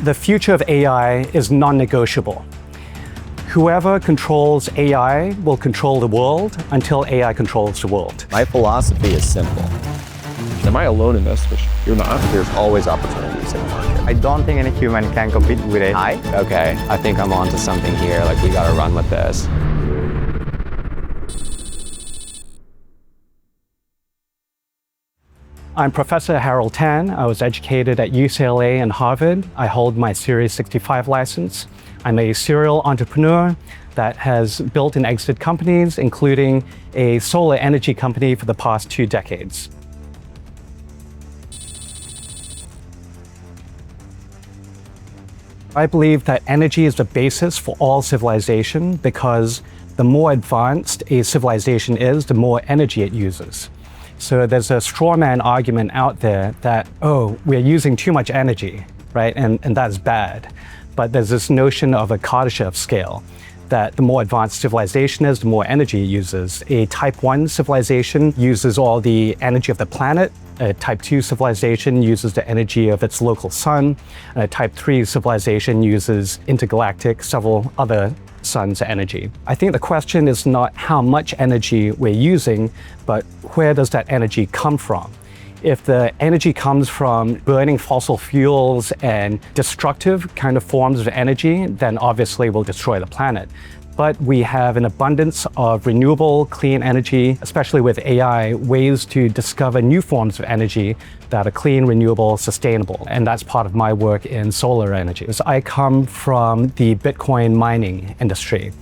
The future of AI is non-negotiable. Whoever controls AI will control the world until AI controls the world. My philosophy is simple. Am I alone in this? Which you're not. There's always opportunities in the market. I don't think any human can compete with AI. Okay, I think I'm onto something here. Like, we gotta run with this. I'm Professor Harold Tan. I was educated at UCLA and Harvard. I hold my Series 65 license. I'm a serial entrepreneur that has built and exited companies, including a solar energy company for the past 2 decades. I believe that energy is the basis for all civilization because the more advanced a civilization is, the more energy it uses. So there's a straw man argument out there that, oh, we're using too much energy, right? And that's bad. But there's this notion of a Kardashev scale, that the more advanced civilization is, the more energy it uses. A type 1 civilization uses all the energy of the planet. A type 2 civilization uses the energy of its local sun. And a type 3 civilization uses intergalactic, several other sun's energy. I think the question is not how much energy we're using, but where does that energy come from? If the energy comes from burning fossil fuels and destructive kind of forms of energy, then obviously we'll destroy the planet. But we have an abundance of renewable, clean energy, especially with AI, ways to discover new forms of energy that are clean, renewable, sustainable. And that's part of my work in solar energy. So I come from the Bitcoin mining industry.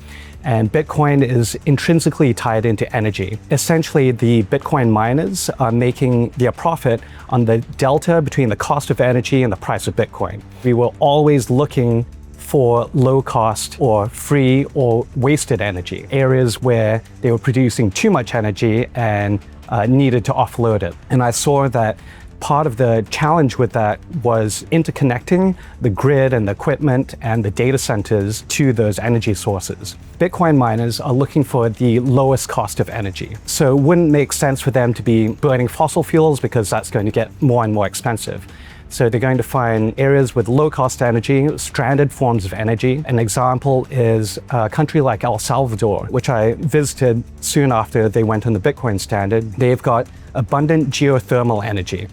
And Bitcoin is intrinsically tied into energy. Essentially, the Bitcoin miners are making their profit on the delta between the cost of energy and the price of Bitcoin. We were always looking for low cost or free or wasted energy, areas where they were producing too much energy and needed to offload it. And I saw that part of the challenge with that was interconnecting the grid and the equipment and the data centers to those energy sources. Bitcoin miners are looking for the lowest cost of energy. So it wouldn't make sense for them to be burning fossil fuels because that's going to get more and more expensive. So they're going to find areas with low cost energy, stranded forms of energy. An example is a country like El Salvador, which I visited soon after they went on the Bitcoin standard. They've got abundant geothermal energy.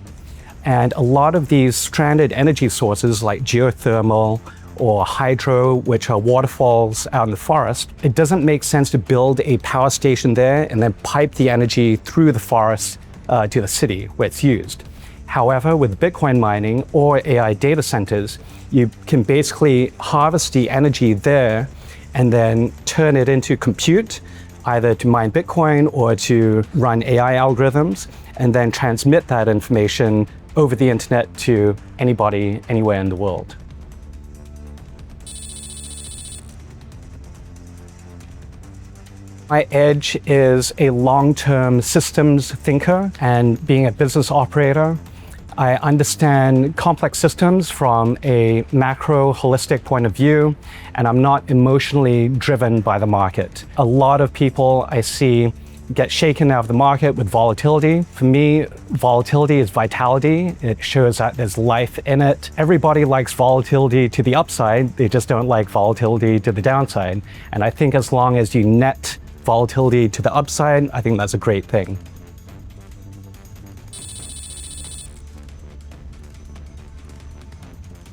And a lot of these stranded energy sources like geothermal or hydro, which are waterfalls out in the forest, it doesn't make sense to build a power station there and then pipe the energy through the forest to the city where it's used. However, with Bitcoin mining or AI data centers, you can basically harvest the energy there and then turn it into compute, either to mine Bitcoin or to run AI algorithms, and then transmit that information over the internet to anybody, anywhere in the world. My edge is a long-term systems thinker, and being a business operator, I understand complex systems from a macro, holistic point of view, and I'm not emotionally driven by the market. A lot of people I see get shaken out of the market with volatility. For me, volatility is vitality. It shows that there's life in it. Everybody likes volatility to the upside, they just don't like volatility to the downside. And I think as long as you net volatility to the upside, I think that's a great thing.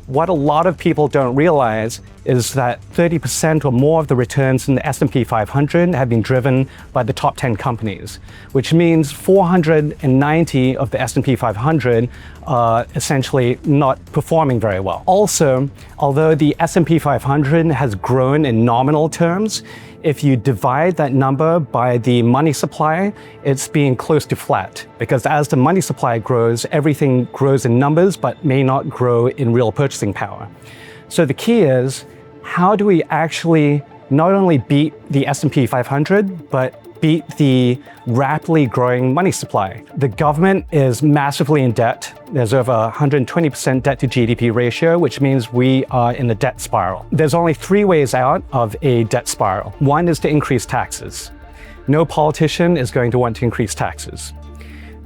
What a lot of people don't realize is that 30% or more of the returns in the S&P 500 have been driven by the top 10 companies, which means 490 of the S&P 500 are essentially not performing very well. Also, although the S&P 500 has grown in nominal terms, if you divide that number by the money supply, it's being close to flat. Because as the money supply grows, everything grows in numbers, but may not grow in real purchasing power. So the key is, how do we actually not only beat the S&P 500, but beat the rapidly growing money supply? The government is massively in debt. There's over 120% debt to GDP ratio, which means we are in the debt spiral. There's only 3 ways out of a debt spiral. One is to increase taxes. No politician is going to want to increase taxes.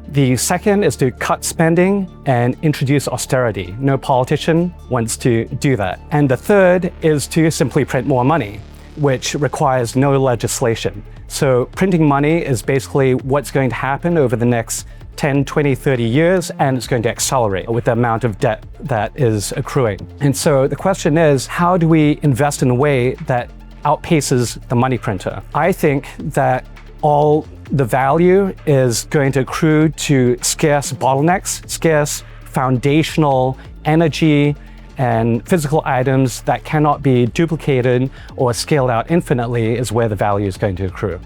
The second is to cut spending and introduce austerity. No politician wants to do that. And the third is to simply print more money, which requires no legislation. So printing money is basically what's going to happen over the next 10, 20, 30 years, and it's going to accelerate with the amount of debt that is accruing. And so the question is, how do we invest in a way that outpaces the money printer? I think that all the value is going to accrue to scarce bottlenecks, scarce foundational energy and physical items that cannot be duplicated or scaled out infinitely is where the value is going to accrue.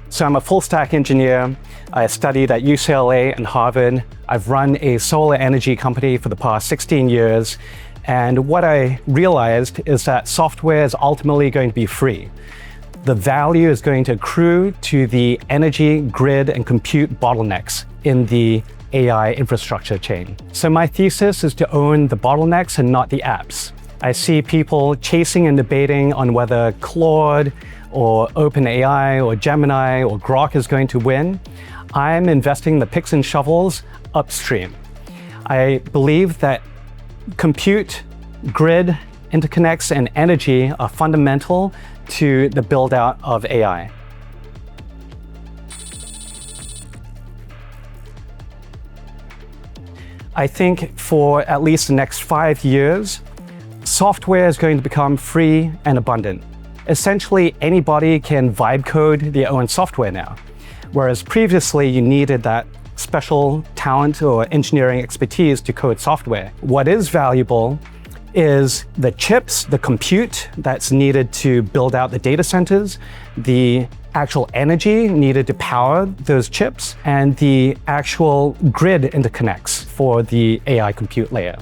So I'm a full stack engineer. I studied at UCLA and Harvard. I've run a solar energy company for the past 16 years. And what I realized is that software is ultimately going to be free. The value is going to accrue to the energy, grid, and compute bottlenecks in the AI infrastructure chain. So my thesis is to own the bottlenecks and not the apps. I see people chasing and debating on whether Claude or OpenAI or Gemini or Grok is going to win. I'm investing the picks and shovels upstream. I believe that compute, grid, interconnects, and energy are fundamental to the build-out of AI. I think for at least the next 5 years, software is going to become free and abundant. Essentially, anybody can vibe code their own software now, whereas previously you needed that special talent or engineering expertise to code software. What is valuable is the chips, the compute that's needed to build out the data centers, the actual energy needed to power those chips, and the actual grid interconnects for the AI compute layer.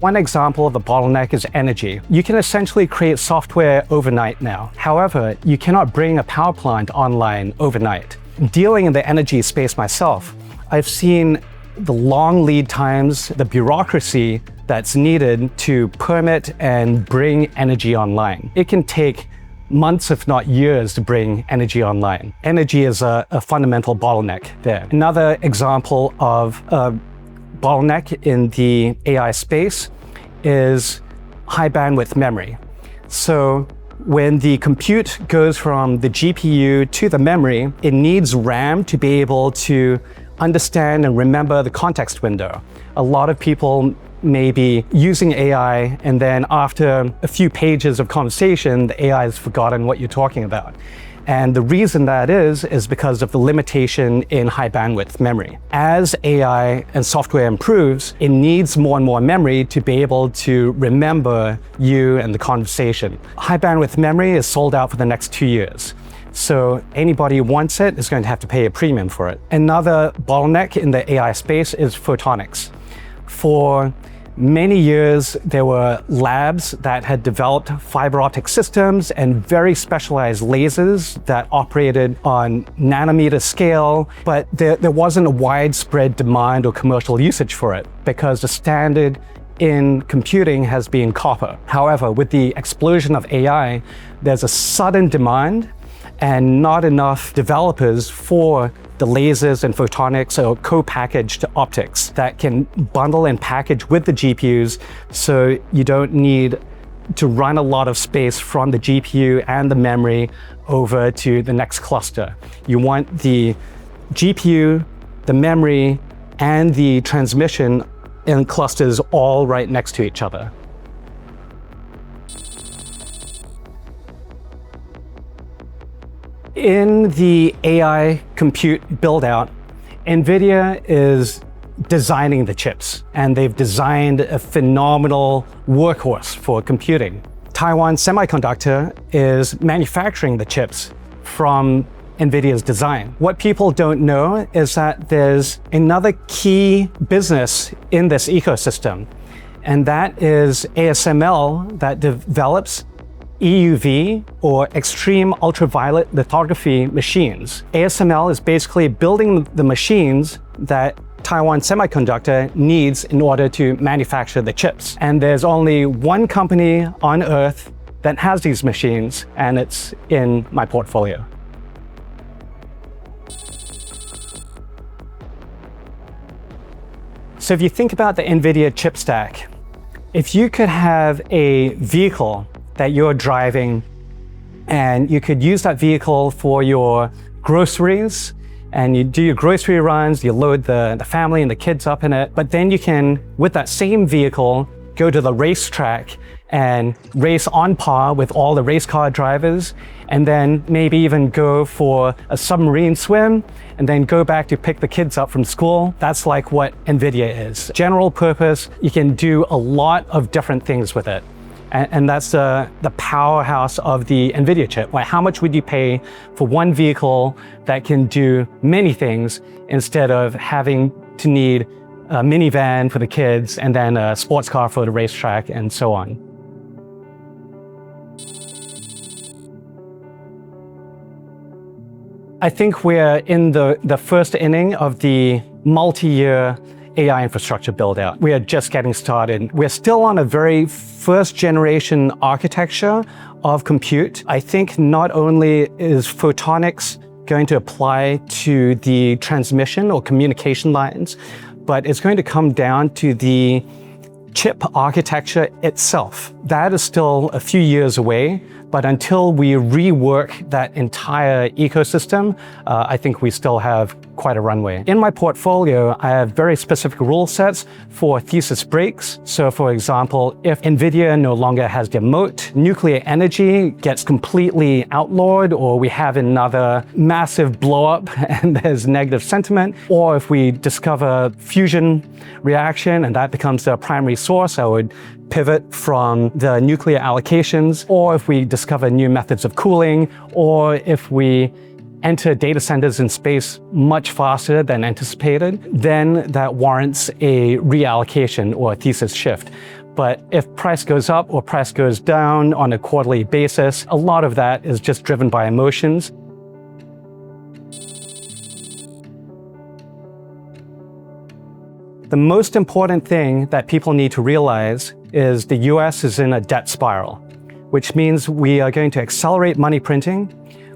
One example of a bottleneck is energy. You can essentially create software overnight now. However, you cannot bring a power plant online overnight. Dealing in the energy space myself, I've seen the long lead times, the bureaucracy that's needed to permit and bring energy online. It can take months, if not years, to bring energy online. Energy is a fundamental bottleneck there. Another example of a bottleneck in the AI space is high bandwidth memory. So when the compute goes from the GPU to the memory, it needs RAM to be able to understand and remember the context window. A lot of people may be using AI, and then after a few pages of conversation, the AI has forgotten what you're talking about. And the reason that is because of the limitation in high bandwidth memory. As AI and software improves, it needs more and more memory to be able to remember you and the conversation. High bandwidth memory is sold out for the next 2 years. So anybody who wants it is going to have to pay a premium for it. Another bottleneck in the AI space is photonics. For many years, there were labs that had developed fiber optic systems and very specialized lasers that operated on nanometer scale, but there wasn't a widespread demand or commercial usage for it because the standard in computing has been copper. However, with the explosion of AI, there's a sudden demand and not enough developers for the lasers and photonics or co-packaged optics that can bundle and package with the GPUs, so you don't need to run a lot of space from the GPU and the memory over to the next cluster. You want the GPU, the memory, and the transmission in clusters all right next to each other. In the AI compute build-out, Nvidia is designing the chips, and they've designed a phenomenal workhorse for computing. Taiwan Semiconductor is manufacturing the chips from Nvidia's design. What people don't know is that there's another key business in this ecosystem, and that is ASML that develops EUV, or extreme ultraviolet lithography machines. ASML is basically building the machines that Taiwan Semiconductor needs in order to manufacture the chips. And there's only one company on Earth that has these machines, and it's in my portfolio. So if you think about the Nvidia chip stack, if you could have a vehicle that you're driving and you could use that vehicle for your groceries, and you do your grocery runs, you load the family and the kids up in it, but then you can, with that same vehicle, go to the racetrack and race on par with all the race car drivers, and then maybe even go for a submarine swim, and then go back to pick the kids up from school. That's like what Nvidia is. General purpose, you can do a lot of different things with it. And that's the powerhouse of the Nvidia chip. Like, how much would you pay for one vehicle that can do many things instead of having to need a minivan for the kids and then a sports car for the racetrack and so on? I think we're in the first inning of the multi-year AI infrastructure build-out. We are just getting started. We're still on a very first generation architecture of compute. I think not only is photonics going to apply to the transmission or communication lines, but it's going to come down to the chip architecture itself. That is still a few years away, but until we rework that entire ecosystem, I think we still have quite a runway. In my portfolio, I have very specific rule sets for thesis breaks. So for example, if Nvidia no longer has their moat, nuclear energy gets completely outlawed, or we have another massive blow up and there's negative sentiment, or if we discover fusion reaction and that becomes the primary source, I would pivot from the nuclear allocations, or if we discover new methods of cooling, or if we enter data centers in space much faster than anticipated, then that warrants a reallocation or a thesis shift. But if price goes up or price goes down on a quarterly basis, a lot of that is just driven by emotions. The most important thing that people need to realize is the US is in a debt spiral, which means we are going to accelerate money printing,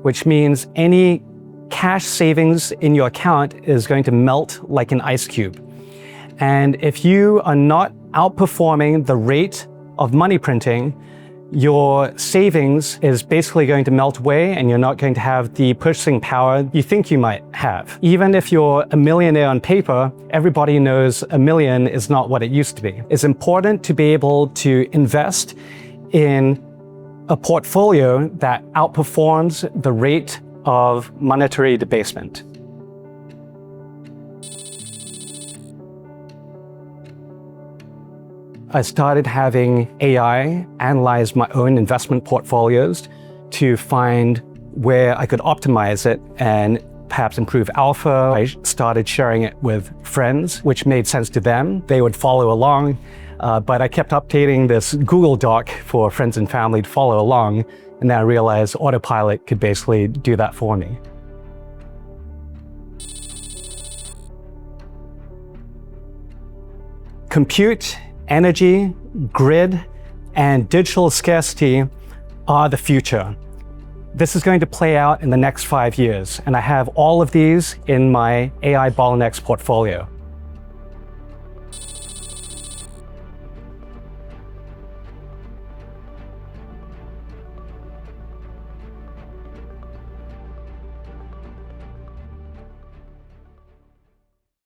which means any cash savings in your account is going to melt like an ice cube. And if you are not outperforming the rate of money printing, your savings is basically going to melt away and you're not going to have the purchasing power you think you might have. Even if you're a millionaire on paper, everybody knows a million is not what it used to be. It's important to be able to invest in a portfolio that outperforms the rate of monetary debasement. I started having AI analyze my own investment portfolios to find where I could optimize it and perhaps improve alpha. I started sharing it with friends, which made sense to them. They would follow along, but I kept updating this Google Doc for friends and family to follow along, and then I realized Autopilot could basically do that for me. Compute, energy, grid, and digital scarcity are the future. This is going to play out in the next 5 years, and I have all of these in my AI Bottlenecks portfolio.